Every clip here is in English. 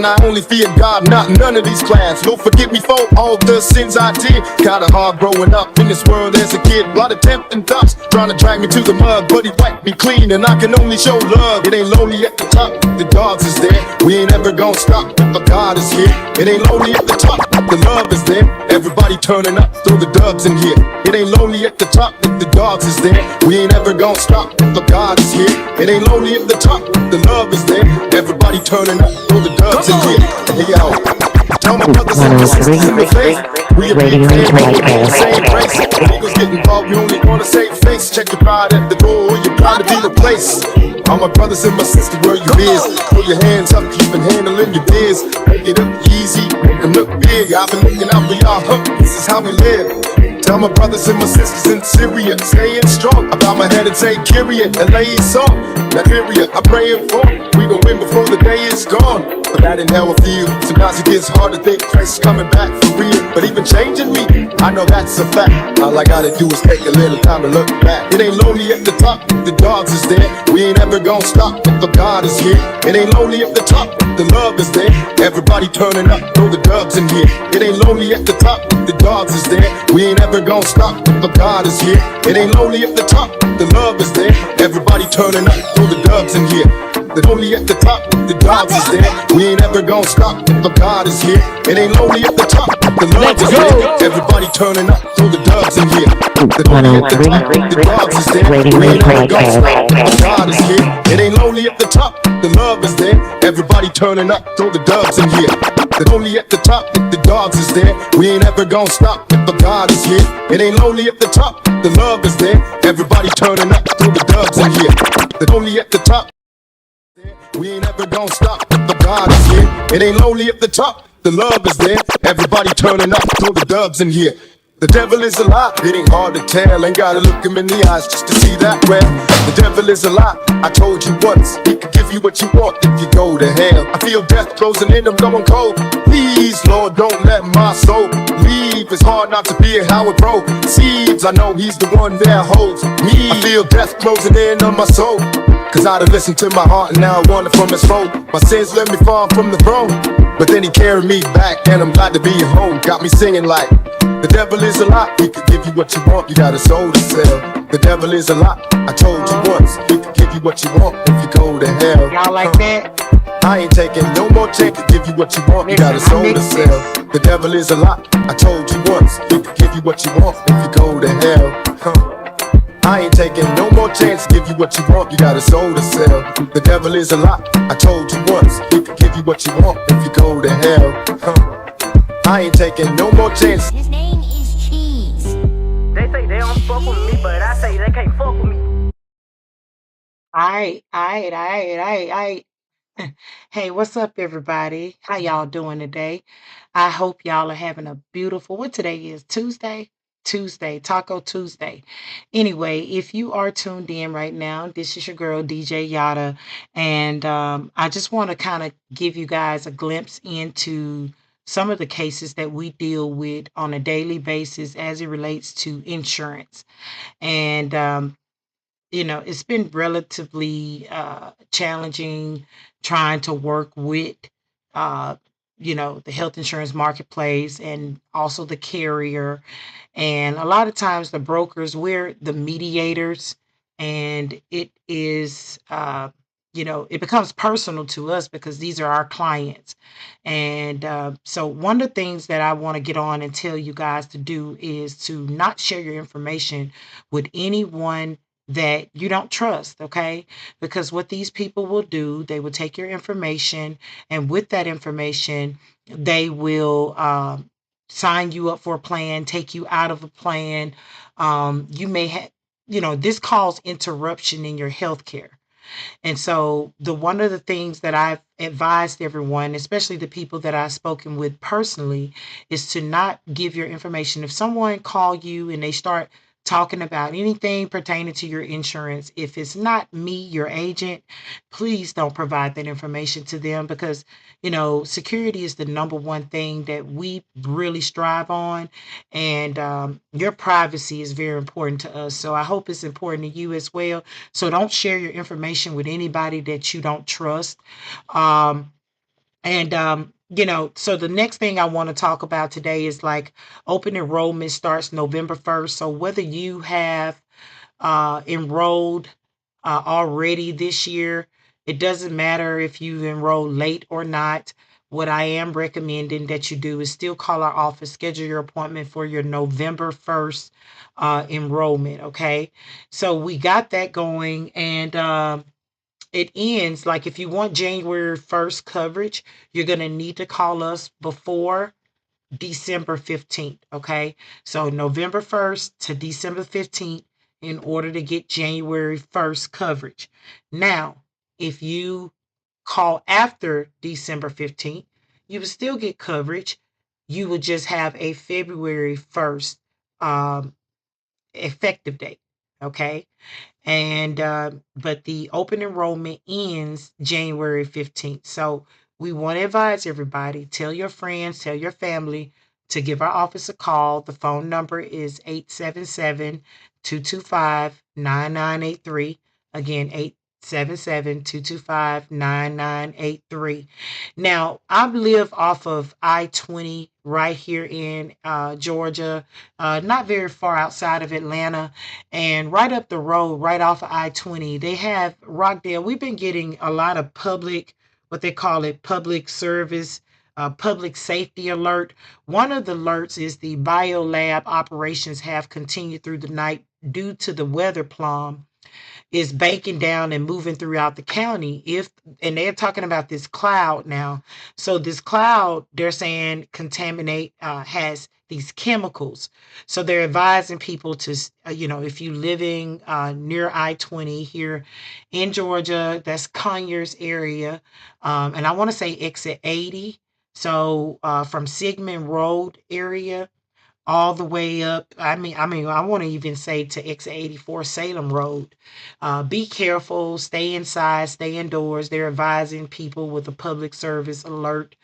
and I only fear God, not none of these clowns. Lord, forgive me for all the sins I did. Kinda hard growing up in this world as a kid. A lot of tempting thoughts trying to drag me to the mud, but he wiped me clean, and I can only show love. It ain't lonely at the top, the dogs is there. We ain't ever gonna stop, but God is here. It ain't lonely at the top, the love is there. Everybody turning up, throw the dubs in here. It ain't lonely at the top, the dogs is there. We ain't ever gonna stop, but God is here. It ain't lonely at the top, the love is there. Everybody turning up, throw the dubs in here. Hey yo, tell my brothers and sisters in the faith, we a big family, same race. When niggas get involved, we only wanna save face. Check your pride at the door, or you're proud to be replaced. All my brothers and my sisters, where you is? Put your hands up, keep handling your biz. Make it up easy, make them look big. I've been looking out for y'all, this is how we live. Tell my brothers and my sisters in Syria, staying strong. I bow my head and say, Kyrie, LA song. Nigeria, I'm praying for. We gon' win before the day is gone. But that ain't how I feel. Sometimes it gets hard to think Christ's coming back for real. But even changing me, I know that's a fact. All I gotta do is take a little time to look back. It ain't lonely at the top, the dogs is there. We ain't ever gonna stop, but the God is here. It ain't lonely at the top, the love is there. Everybody turning up, throw the dubs in here. It ain't lonely at the top, the dogs is there. We ain't ever gonna stop, but God is here. It ain't lonely at the top, the love is there. Everybody turning up, throw the dubs in here. The lonely at the top, the dogs is there. We ain't ever gonna stop, but God is here. It ain't lonely at the top, the love is there. Everybody turning up, throw the dubs in here. The lonely at the top, the dogs is there. We ain't ever gonna stop, but God is here. It ain't lonely at the top, the love is there. Everybody turning up, throw the dubs in here. The lonely at the top, the dogs is there. We ain't ever gonna stop, but God is here. It ain't lonely at the top, the love is there. Everybody turning up, throw the dubs in here. The lonely at the top, we ain't ever gonna stop, but God is here. It ain't lonely at the top, the love is there. Everybody turning up, throw the dubs in here. The devil is a lie, it ain't hard to tell. Ain't gotta look him in the eyes just to see that well. The devil is a lie, I told you once. He can give you what you want if you go to hell. I feel death closing in, I'm going cold. Please, Lord, don't let my soul leave. It's hard not to be a Howard Bro. Seeds, I know he's the one that holds me. I feel death closing in on my soul. Cause I done listened to my heart and now I want it from his fold. My sins let me fall from the throne, but then he carried me back and I'm glad to be home. Got me singing like, the devil is a lie, he could give you what you want, you got a soul to sell. The devil is a lie, I told you once, he could give you what you want if you go to hell. Y'all like that? I ain't taking no more chance to give you what you want, you got a soul to sell. The devil is a lie, I told you once, he could give you what you want if you go to hell. I ain't taking no more chance to give you what you want, you got a soul to sell. The devil is a lie, I told you once, he could give you what you want if you go to hell. I ain't taking no more chance. His name is Cheese. They say they don't fuck with me, but I say they can't fuck with me. All right. Hey, what's up, everybody? How y'all doing today? I hope y'all are having a beautiful, what today is? Tuesday? Tuesday, Taco Tuesday. Anyway, if you are tuned in right now, this is your girl, DJ Yada. And I just want to kind of give you guys a glimpse into some of the cases that we deal with on a daily basis as it relates to insurance. And it's been relatively challenging trying to work with, uh, the health insurance marketplace and also the carrier. And a lot of times the brokers, we're the mediators, and it is, it becomes personal to us because these are our clients. And so one of the things that I want to get on and tell you guys to do is to not share your information with anyone that you don't trust, okay? Because what these people will do, they will take your information, and with that information, they will sign you up for a plan, take you out of a plan. You may have, this cause interruption in your health care. And so the one of the things that I've advised everyone, especially the people that I've spoken with personally, is to not give your information. If someone call you and they start talking about anything pertaining to your insurance, if it's not me, your agent, please don't provide that information to them because, security is the number one thing that we really strive on. And your privacy is very important to us. So I hope it's important to you as well. So don't share your information with anybody that you don't trust. Um, And so the next thing I want to talk about today is like open enrollment starts November 1st. So whether you have enrolled already this year, it doesn't matter if you enroll late or not. What I am recommending that you do is still call our office, schedule your appointment for your November 1st enrollment. Okay. So we got that going, and it ends like if you want January 1st coverage, you're going to need to call us before December 15th. Okay. So November 1st to December 15th in order to get January 1st coverage. Now, if you call after December 15th, you will still get coverage. You will just have a February 1st effective date. Okay. And but the open enrollment ends January 15th. So we want to advise everybody, tell your friends, tell your family to give our office a call. The phone number is 877-225-9983. Again, 877-225-9983. Now, I live off of I-20 right here in Georgia, not very far outside of Atlanta. And right up the road, right off of I-20, they have Rockdale. We've been getting a lot of what they call it, public service, public safety alert. One of the alerts is the biolab operations have continued through the night due to the weather plum is banking down and moving throughout the county. And they're talking about this cloud now. So this cloud, they're saying has these chemicals. So they're advising people to, if you living near I-20 here in Georgia, that's Conyers area, and I want to say exit 80. So from Sigmund Road area all the way up. I want to even say to exit 84 Salem Road. Be careful, stay inside, stay indoors. They're advising people with a public service alert.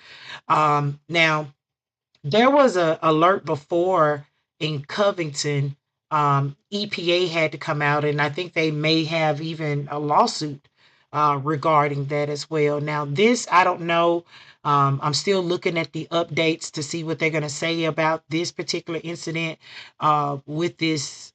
Now, there was a alert before in Covington. EPA had to come out, and I think they may have even a lawsuit regarding that as well. Now, this, I don't know. I'm still looking at the updates to see what they're going to say about this particular incident with this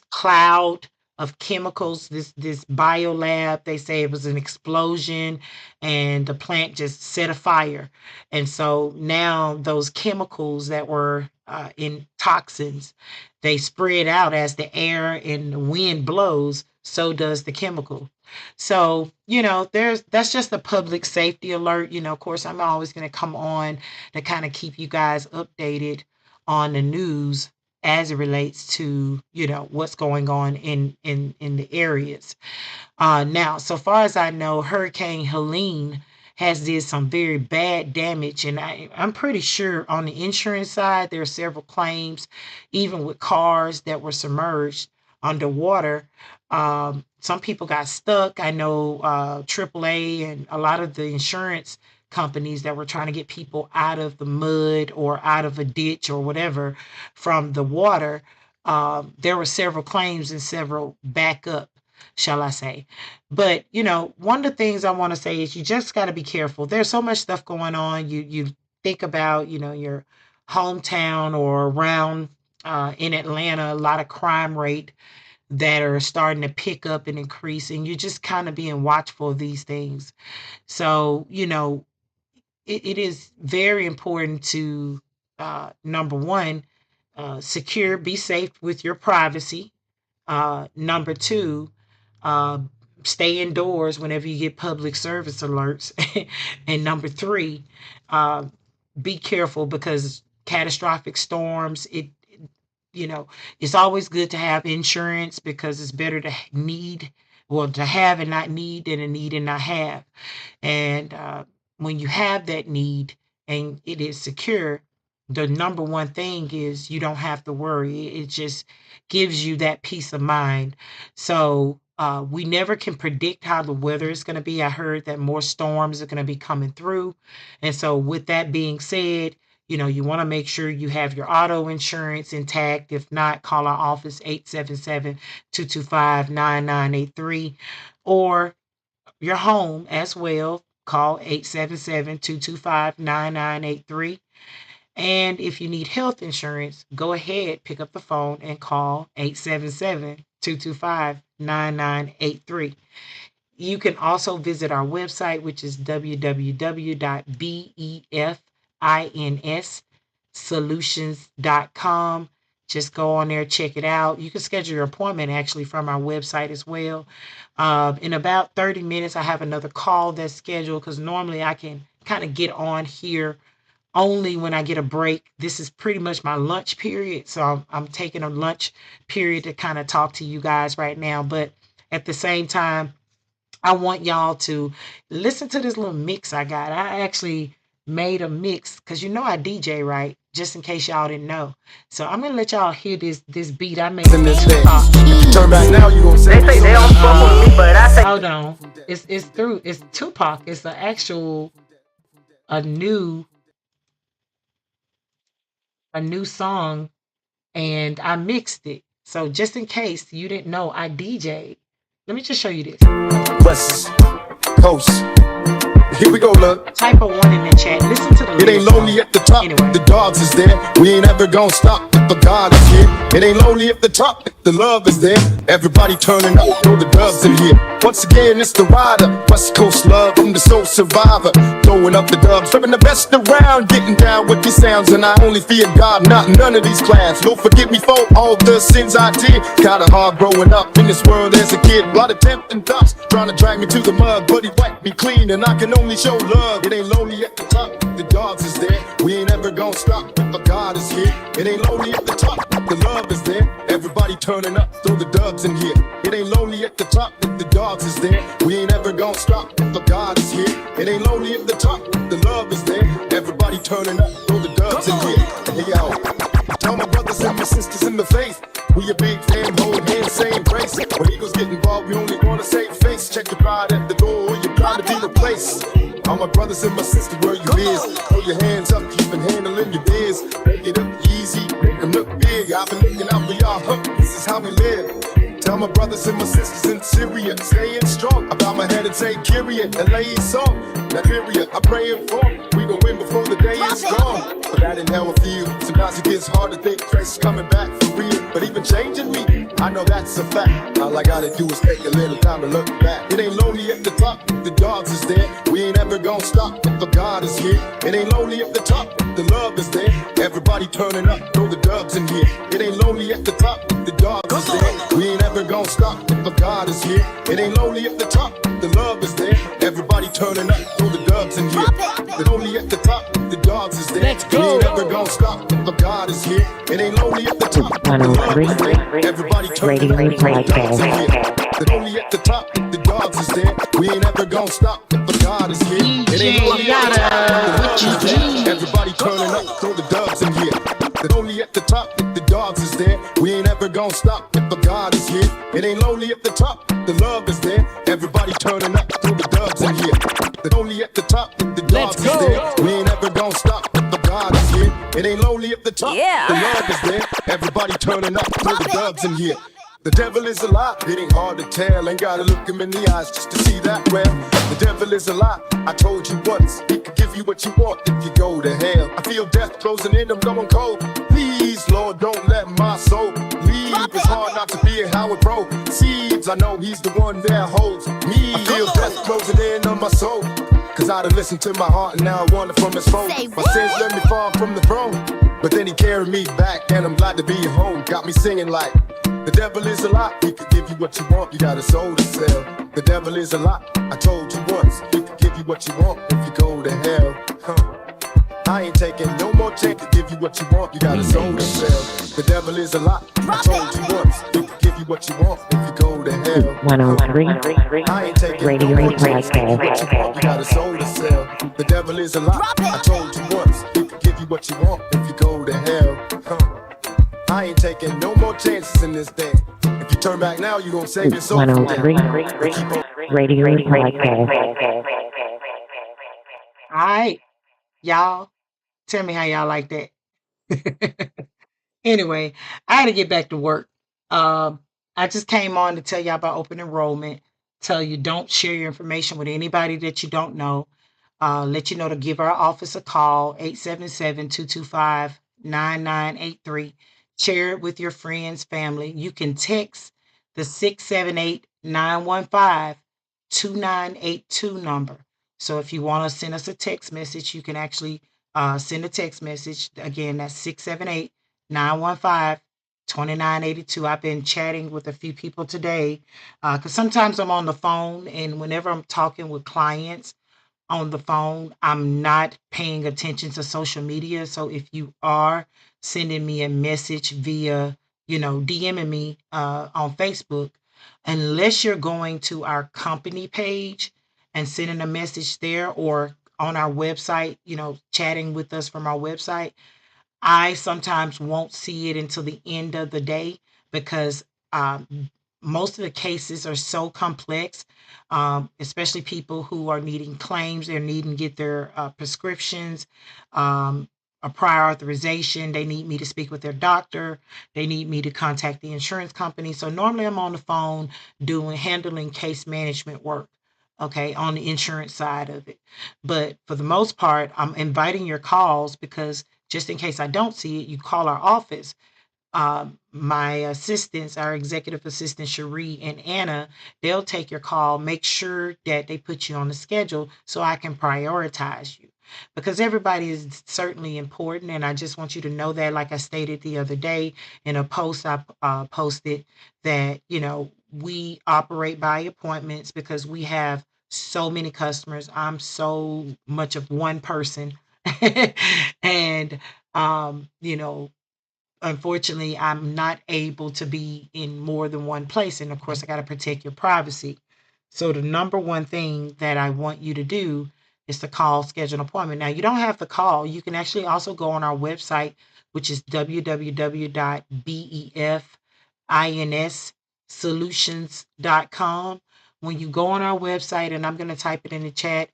cloud of chemicals, this biolab. They say it was an explosion and the plant just set afire. And so now those chemicals that were in toxins, they spread out as the air and the wind blows, so does the chemical. So, that's just a public safety alert. Of course, I'm always going to come on to kind of keep you guys updated on the news as it relates to, what's going on in the areas. Now, so far as I know, Hurricane Helene has did some very bad damage, and I'm pretty sure on the insurance side there are several claims, even with cars that were submerged underwater. Some people got stuck. I know AAA and a lot of the insurance companies that were trying to get people out of the mud or out of a ditch or whatever from the water. There were several claims and several backup, shall I say. But, one of the things I want to say is you just got to be careful. There's so much stuff going on. You think about, your hometown or around in Atlanta, a lot of crime rate that are starting to pick up and increase, and you're just kind of being watchful of these things. So, it is very important to, number one, be safe with your privacy. Number two, uh, stay indoors whenever you get public service alerts. And number three, uh, be careful because catastrophic storms, it's always good to have insurance because it's better to have and not need than a need and not have. And when you have that need and it is secure, the number one thing is you don't have to worry. It just gives you that peace of mind. So we never can predict how the weather is going to be. I heard that more storms are going to be coming through. And so with that being said, you want to make sure you have your auto insurance intact. If not, call our office 877-225-9983 or your home as well. call 877-225-9983. And if you need health insurance, go ahead, pick up the phone and call 877-225-9983. You can also visit our website, which is www.befinsolutions.com. Just go on there, check it out. You can schedule your appointment actually from our website as well. In about 30 minutes, I have another call that's scheduled because normally I can kind of get on here only when I get a break. This is pretty much my lunch period. So I'm taking a lunch period to kind of talk to you guys right now. But at the same time, I want y'all to listen to this little mix I got. I actually made a mix because I DJ, right? Just in case y'all didn't know. So I'm gonna let y'all hear this beat I made. In this thing. Turn back now, you gonna say They say they don't fuck with me, but I say Hold on. It's Tupac. It's an actual a new song, and I mixed it. So just in case you didn't know, I DJ'd. Let me just show you this. West Coast. Here we go, look. Type a 1 in the chat. Listen to the It ain't lyrics. lonely at the top, Anyway. the dogs is there. We ain't ever gonna stop if the God is here. It ain't lonely at the top, if the love is there. Everybody turning up, throw the doves in here. Once again, it's the rider, West Coast love, I'm the soul survivor. Throwing up the dubs, flipping the best around, getting down with these sounds. And I only fear God, not none of these clowns. Don't forgive me for all the sins I did. Kinda hard growing up in this world as a kid. A lot of tempting thoughts, trying to drag me to the mud. But he wiped me clean and I can only show love. It ain't lonely at the top, the dogs is there. We ain't ever gonna stop if the God is here. It ain't lonely at the top, the love is there. Everybody turning up, throw the dubs in here. It ain't lonely at the top if the dogs is there. We ain't ever gonna stop if the God is here. It ain't lonely at the top, the love is there. Everybody turning up, throw the dubs in here. Hey yo, tell my brothers and my sisters in the faith, we a big fan, hold hands, same grace. When Eagles get involved, we only wanna save face. Check your pride at the door, or you're proud to be replaced. All my brothers and my sisters, where you is? Throw your hands up, keep handling your biz. Make it up easy, make them look big. I've been looking out for y'all, this is how we live. Tell my brothers and my sisters in Syria, staying strong. I bow my head and say, Kyrie, LA song. Nigeria, I'm praying for. We gon' win before the day is gone. But that ain't how I feel. Sometimes it gets hard to think Christ is coming back for real. But even changing me, I know that's a fact. All I gotta do is take a little time to look back. It ain't lonely at the top, the dogs is there. We ain't ever gonna stop if the God is here. It ain't lonely at the top, the love is there. Everybody turning up, throw the dubs in here. It ain't lonely at the top, the dogs is there. We ain't ever gonna stop if the God is here. It ain't lonely at the top, the love is there. Everybody turning up, throw the dubs in here. It's only at the top, the dogs is there. We ain't ever gonna stop if the God is here. It ain't lonely at the top, the love is there. Everybody turning up, throw the dubs in here. It's only at the top, the dogs is there. We ain't ever gonna stop if the God is here. It ain't lonely at the top, the love is there. Everybody turning up, throw the dubs in here. It's only at the top, the dogs is there. We ain't ever gonna stop if the God is here. It ain't lonely at the top, the love is there. Everybody turning up, throw the dubs in here. It's only at the top, the dogs is there. We ain't ever gonna stop if the God is here. It ain't lonely at the top, the love is there. Everybody turning up, throw the dubs in here. The devil is a lie, it ain't hard to tell. Ain't gotta look him in the eyes just to see that well. The devil is a lie, I told you once. He could give you what you want if you go to hell. I feel death closing in, I'm going cold. Please, Lord, don't let my soul leave. It's hard not to be a Howard Bro. Seeds, I know he's the one that holds me. I feel death closing in on my soul. Cause I done listened to my heart and now I wander from his fold. My sins let me fall from the throne, but then he carried me back and I'm glad to be home. Got me singing like, the devil is a lie, he could give you what you want, you got a soul to sell. The devil is a lie, I told you once, he could give you what you want if you go to hell. I ain't taking no more chance to give you what you want, you got a soul to sell. The devil is a lie, I told you once, he could give you what you want if you go to hell. 103 I ain't taking Radio no more chance to give you Podcast. what you want, you got a soul to sell. The devil is a lie, I told you once, he could give you what you want if you go to hell. I ain't taking no more chances in this thing. If you turn back now, you gon' save your soul. 103 Radio Podcast. All right, y'all. Tell me how y'all like that. Anyway, I had to get back to work. I just came on to tell y'all about open enrollment. Tell you don't share your information with anybody that you don't know. let you know to give our office a call, 877-225-9983. Share it with your friends, family. You can text the 678-915-2982 number. So if you want to send us a text message, you can actually send a text message. Again, that's 678-915-2982. I've been chatting with a few people today because sometimes I'm on the phone, and whenever I'm talking with clients on the phone, I'm not paying attention to social media. So if you are sending me a message via, DMing me on Facebook, unless you're going to our company page and sending a message there, or on our website, chatting with us from our website, I sometimes won't see it until the end of the day because most of the cases are so complex, especially people who are needing claims. They're needing to get their prescriptions, a prior authorization. They need me to speak with their doctor. They need me to contact the insurance company. So normally I'm on the phone handling case management work. Okay, on the insurance side of it. But for the most part, I'm inviting your calls because just in case I don't see it, you call our office. My assistants, our executive assistant, Cherie and Anna, they'll take your call, make sure that they put you on the schedule so I can prioritize you. Because everybody is certainly important, and I just want you to know that. Like I stated the other day in a post I posted, that we operate by appointments because we have so many customers. I'm so much of one person, and um, you know, unfortunately, I'm not able to be in more than one place. And of course, I got to protect your privacy. So, the number one thing that I want you to do is to call, schedule an appointment. Now, you don't have to call. You can actually also go on our website, which is www.befinsolutions.com. When you go on our website, and I'm going to type it in the chat,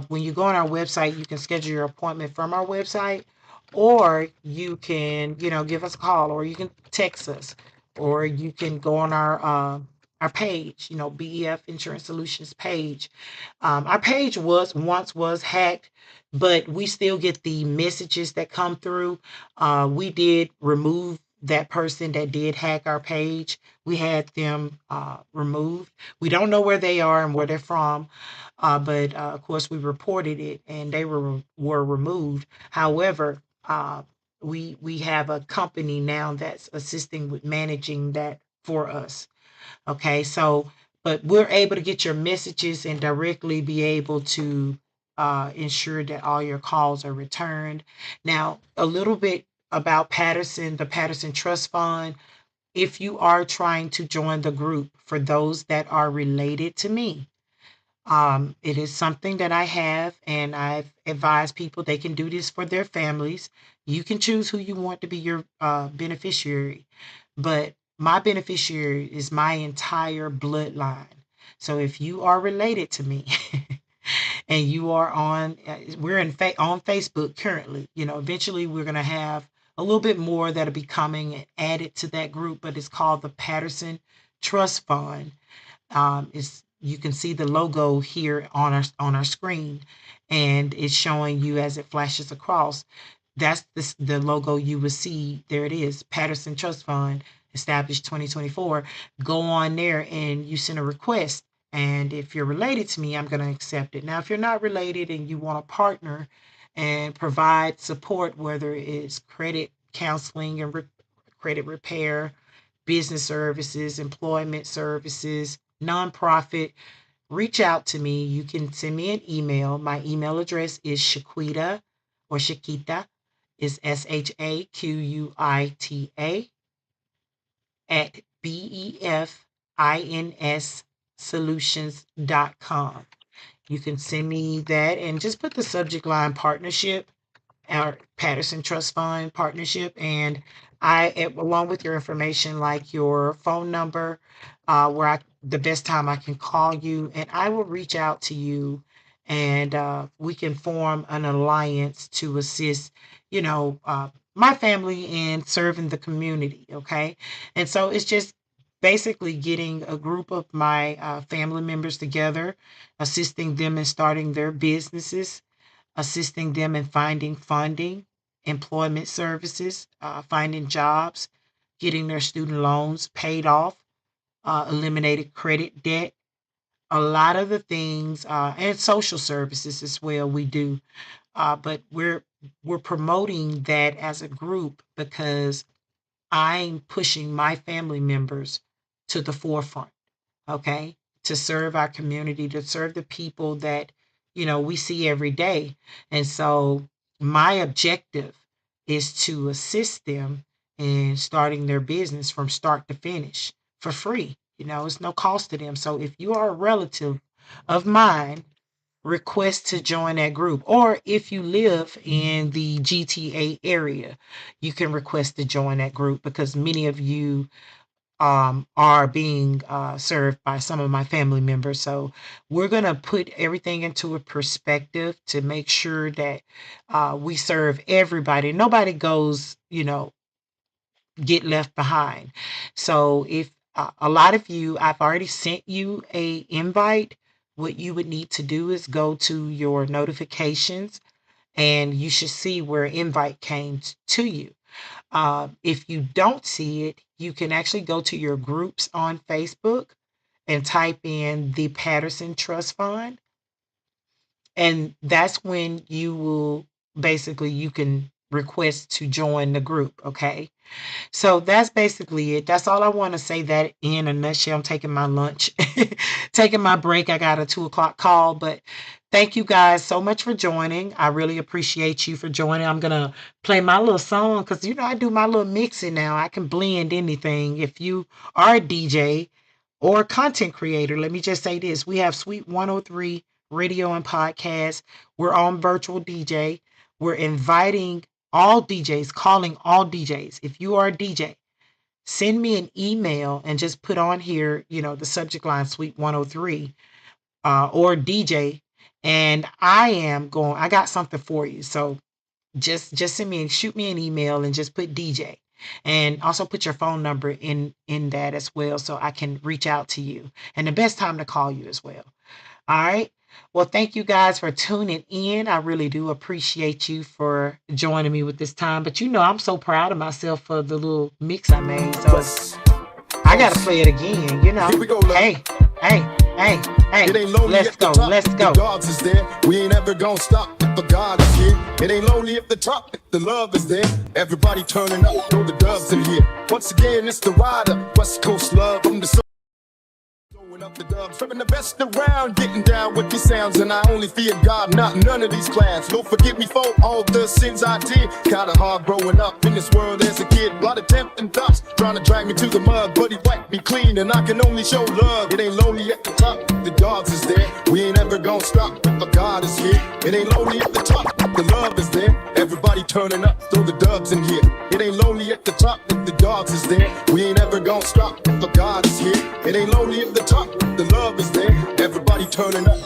when you go on our website, you can schedule your appointment from our website, or you can, give us a call, or you can text us, or you can go on our page, BEF Insurance Solutions page. Our page was hacked, but we still get the messages that come through. We did remove that person that did hack our page. We had them removed. We don't know where they are and where they're from, but of course we reported it and they were removed. However, we have a company now that's assisting with managing that for us. Okay, so but we're able to get your messages and directly be able to ensure that all your calls are returned. Now, a little bit about Patterson, the Patterson Trust Fund. If you are trying to join the group, for those that are related to me, it is something that I have, and I've advised people they can do this for their families. You can choose who you want to be your beneficiary, but my beneficiary is my entire bloodline. So if you are related to me and you are we're on Facebook currently. Eventually we're going to have a little bit more that'll be coming and added to that group, but it's called the Patterson Trust Fund. It's You can see the logo here on our screen, and it's showing you as it flashes across. That's the logo you will see. There it is, Patterson Trust Fund, established 2024. Go on there and you send a request. And if you're related to me, I'm going to accept it. Now, if you're not related and you want to partner and provide support, whether it's credit counseling and credit repair, business services, employment services, nonprofit, reach out to me. You can send me an email. My email address is Shaquita, or Shakita, is SHAQUITA at BEFINSSolutions.com. You can send me that and just put the subject line partnership, our Patterson Trust Fund partnership, and along with your information, like your phone number, the best time I can call you, and I will reach out to you, and we can form an alliance to assist, my family in serving the community. Okay, and so it's just basically getting a group of my family members together, assisting them in starting their businesses, assisting them in finding funding, employment services, finding jobs, getting their student loans paid off, eliminated credit debt, a lot of the things, and social services as well we do. But we're promoting that as a group because I'm pushing my family members to the forefront, okay? To serve our community, to serve the people that, we see every day. And so my objective is to assist them in starting their business from start to finish for free. It's no cost to them. So if you are a relative of mine, request to join that group. Or if you live in the GTA area, you can request to join that group because many of you are being served by some of my family members. So we're going to put everything into a perspective to make sure that we serve everybody. Nobody goes, get left behind. So if a lot of you, I've already sent you a invite. What you would need to do is go to your notifications and you should see where invite came to you. If you don't see it, you can actually go to your groups on Facebook and type in the Patterson Trust Fund. And that's when you can request to join the group. Okay. So that's basically it. That's all I want to say that in a nutshell. I'm taking my lunch, taking my break. I got a 2:00 call, but thank you guys so much for joining. I really appreciate you for joining. I'm going to play my little song because, I do my little mixing now. I can blend anything. If you are a DJ or a content creator, let me just say this. We have Sweet 103 Radio and Podcast. We're on Virtual DJ. We're inviting all DJs, calling all DJs. If you are a DJ, send me an email and just put on here, the subject line Sweet 103 or DJ. And I got something for you. So just shoot me an email and just put DJ. And also put your phone number in that as well so I can reach out to you. And the best time to call you as well. All right. Well, thank you guys for tuning in. I really do appreciate you for joining me with this time. But I'm so proud of myself for the little mix I made. So I got to play it again, Here we go, love. Hey. It ain't lonely Let's if the go. top, Let's if go. the dogs is there. We ain't ever gonna stop if the God is here. It ain't lonely if the top, if the love is there. Everybody turning up, throw the dubs in here. Once again, it's the rider, West Coast love. I'm the up the dubs, tripping the best around, getting down with these sounds, and I only fear God, not none of these clowns. Lord forgive me for all the sins I did. Kinda hard growing up in this world as a kid. A lot of tempting thoughts trying to drag me to the mud, but he wiped me clean, and I can only show love. It ain't lonely at the top, the dogs is there. We ain't ever gonna stop if God is here. It ain't lonely at the top, the love is there. Everybody turning up, throw the dubs in here. It ain't lonely at the top, if the dogs is there. We ain't ever gonna stop if God is here. It ain't lonely at the top, the love is there. Everybody turning up,